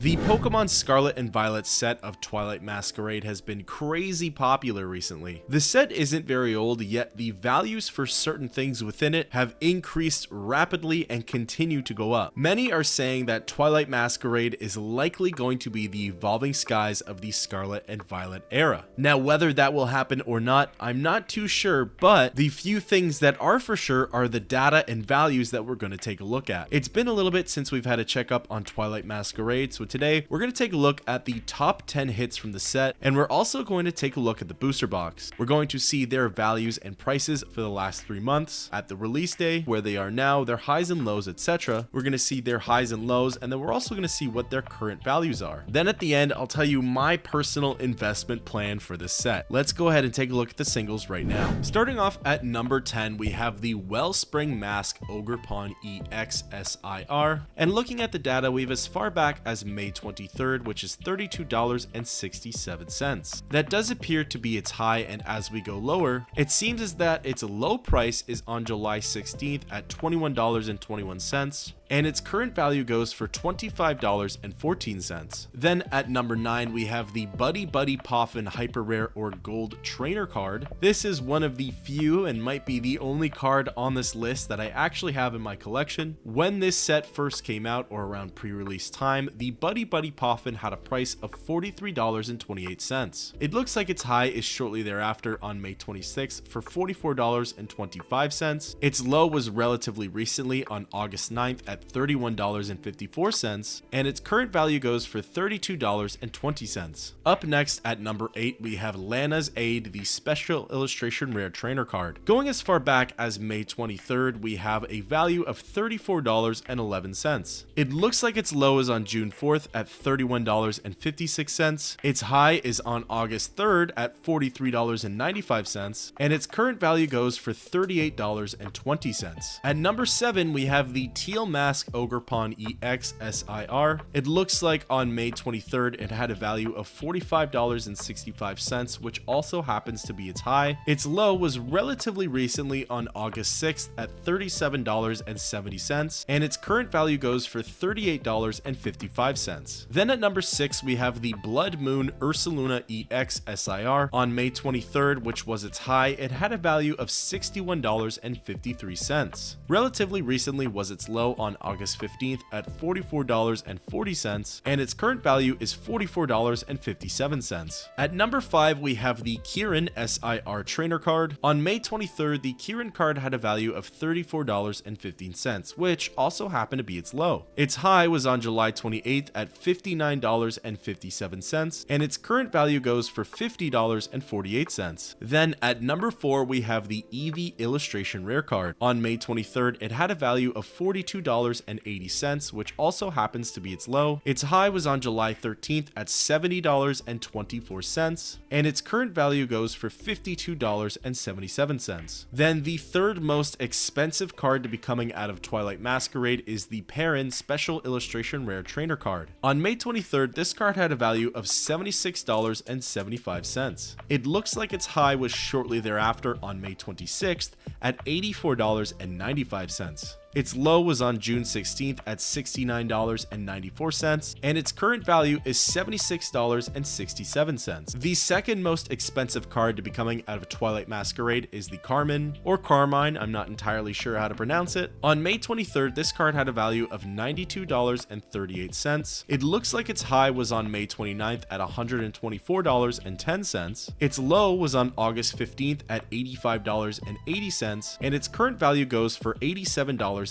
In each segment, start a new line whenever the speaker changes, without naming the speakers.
The Pokemon Scarlet and Violet set of Twilight Masquerade has been crazy popular recently. The set isn't very old, yet the values for certain things within it have increased rapidly and continue to go up. Many are saying that Twilight Masquerade is likely going to be the evolving skies of the Scarlet and Violet era. Now, whether that will happen or not, I'm not too sure, but the few things that are for sure are the data and values that we're going to take a look at. It's been a little bit since we've had a checkup on Twilight Masquerade, so today we're going to take a look at the top 10 hits from the set, and we're also going to take a look at the booster box. We're going to see their values and prices for the last 3 months, at the release day, where they are now, their highs and lows, etc. We're going to see their highs and lows, and then we're also going to see what their current values are. Then at the end, I'll tell you my personal investment plan for this set. Let's go ahead and take a look at the singles right now. Starting off at number 10, we have the Wellspring Mask Ogerpon EX SIR, and looking at the data, we have as far back as May 23rd, which is $32.67. That does appear to be its high, and as we go lower, it seems as that its low price is on July 16th at $21.21. and its current value goes for $25.14. Then at number 9, we have the Buddy Buddy Poffin Hyper Rare or Gold Trainer card. This is one of the few and might be the only card on this list that I actually have in my collection. When this set first came out, or around pre-release time, the Buddy Buddy Poffin had a price of $43.28. It looks like its high is shortly thereafter on May 26th for $44.25. Its low was relatively recently on August 9th at $31.54, and its current value goes for $32.20. Up next at number 8, we have Lana's Aid, the Special Illustration Rare Trainer card. Going as far back as May 23rd, we have a value of $34.11. It looks like its low is on June 4th at $31.56. Its high is on August 3rd at $43.95, and its current value goes for $38.20. At number 7, we have the Teal Mask Ogerpon EX SIR. It looks like on May 23rd it had a value of $45.65, which also happens to be its high. Its low was relatively recently on August 6th at $37.70, and its current value goes for $38.55. Then at number 6, we have the Blood Moon Ursaluna EX SIR. On May 23rd, which was its high, it had a value of $61.53. Relatively recently was its low on August 15th at $44.40, and its current value is $44.57. At number 5, we have the Kieran SIR Trainer card. On May 23rd, the Kieran card had a value of $34.15, which also happened to be its low. Its high was on July 28th at $59.57, and its current value goes for $50.48. Then at number 4, we have the Eevee Illustration Rare card. On May 23rd, it had a value of $42.80, which also happens to be its low. Its high was on July 13th at $70.24, and its current value goes for $52.77. Then the third most expensive card to be coming out of Twilight Masquerade is the Perrin Special Illustration Rare Trainer card. On May 23rd, this card had a value of $76.75. It looks like its high was shortly thereafter on May 26th at $84.95. Its low was on June 16th at $69.94, and its current value is $76.67. The second most expensive card to be coming out of Twilight Masquerade is the Carmine, or Carmine, I'm not entirely sure how to pronounce it. On May 23rd, this card had a value of $92.38. It looks like its high was on May 29th at $124.10. Its low was on August 15th at $85.80, and its current value goes for $87.01.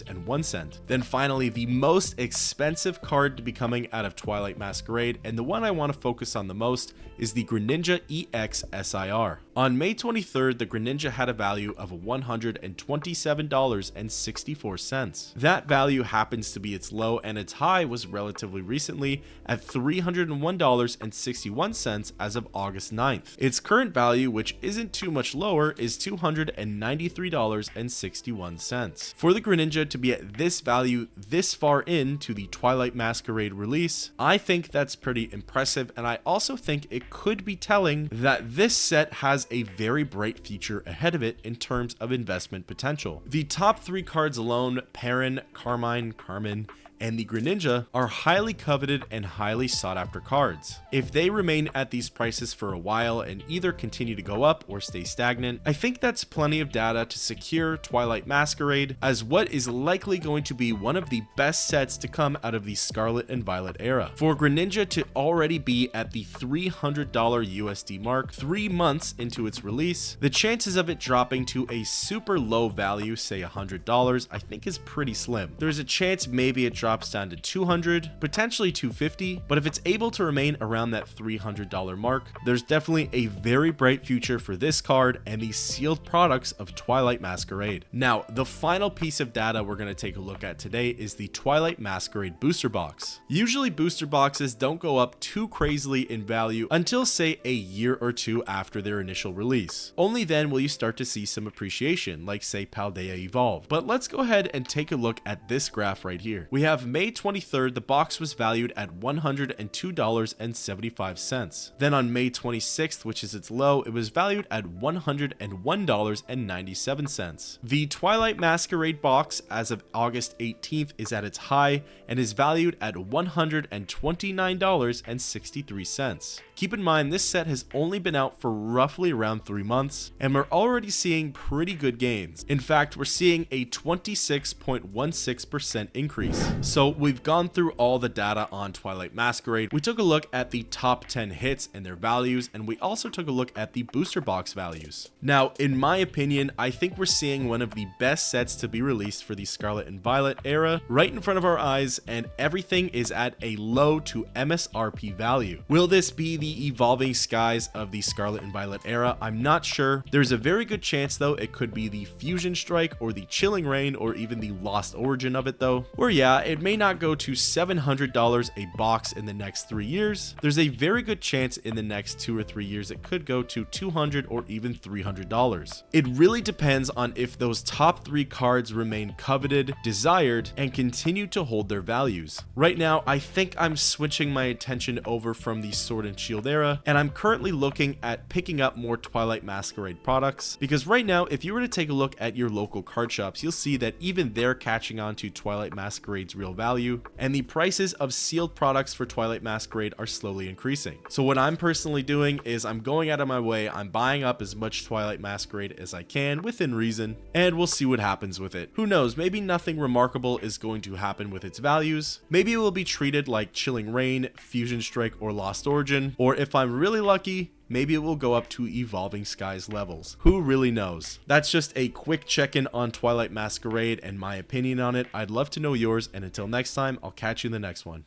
Then finally, the most expensive card to be coming out of Twilight Masquerade, and the one I want to focus on the most, is the Greninja EX SIR. On May 23rd, the Greninja had a value of $127.64. That value happens to be its low, and its high was relatively recently at $301.61 as of August 9th. Its current value, which isn't too much lower, is $293.61. For the Greninja to be at this value this far into the Twilight Masquerade release, I think that's pretty impressive, and I also think it could be telling that this set has a very bright future ahead of it in terms of investment potential. The top 3 cards alone, Perrin, Carmine, and the Greninja are highly coveted and highly sought after cards. If they remain at these prices for a while and either continue to go up or stay stagnant, I think that's plenty of data to secure Twilight Masquerade as what is likely going to be one of the best sets to come out of the Scarlet and Violet era. For Greninja to already be at the $300 USD mark 3 months into its release, the chances of it dropping to a super low value, say $100, I think is pretty slim. There's a chance maybe it drops down to $200, potentially $250, but if it's able to remain around that $300 mark, there's definitely a very bright future for this card and the sealed products of Twilight Masquerade. Now, the final piece of data we're going to take a look at today is the Twilight Masquerade booster box. Usually booster boxes don't go up too crazily in value until say a year or two after their initial release. Only then will you start to see some appreciation, like say Paldea Evolved. But let's go ahead and take a look at this graph right here. We have May 23rd, the box was valued at $102.75. Then on May 26th, which is its low, it was valued at $101.97. The Twilight Masquerade box as of August 18th is at its high and is valued at $129.63. Keep in mind, this set has only been out for roughly around 3 months, and we're already seeing pretty good gains. In fact, we're seeing a 26.16% increase. So we've gone through all the data on Twilight Masquerade. We took a look at the top 10 hits and their values, and we also took a look at the booster box values. Now, in my opinion, I think we're seeing one of the best sets to be released for the Scarlet and Violet era right in front of our eyes, and everything is at a low to MSRP value. Will this be the Evolving Skies of the Scarlet and Violet era? I'm not sure. There's a very good chance though it could be the Fusion Strike or the Chilling Reign or even the Lost Origin of it though. Or yeah, it may not go to $700 a box in the next 3 years. There's a very good chance in the next 2 or 3 years it could go to $200 or even $300. It really depends on if those top 3 cards remain coveted, desired, and continue to hold their values. Right now, I think I'm switching my attention over from the Sword and Shield era, and I'm currently looking at picking up more Twilight Masquerade products, because right now, if you were to take a look at your local card shops, you'll see that even they're catching on to Twilight Masquerade's real value, and the prices of sealed products for Twilight Masquerade are slowly increasing. So what I'm personally doing is I'm going out of my way, I'm buying up as much Twilight Masquerade as I can within reason, and we'll see what happens with it. Who knows, maybe nothing remarkable is going to happen with its values. Maybe it will be treated like Chilling Reign, Fusion Strike, or Lost Origin, or if I'm really lucky, maybe it will go up to Evolving Skies levels. Who really knows? That's just a quick check-in on Twilight Masquerade and my opinion on it. I'd love to know yours, and until next time, I'll catch you in the next one.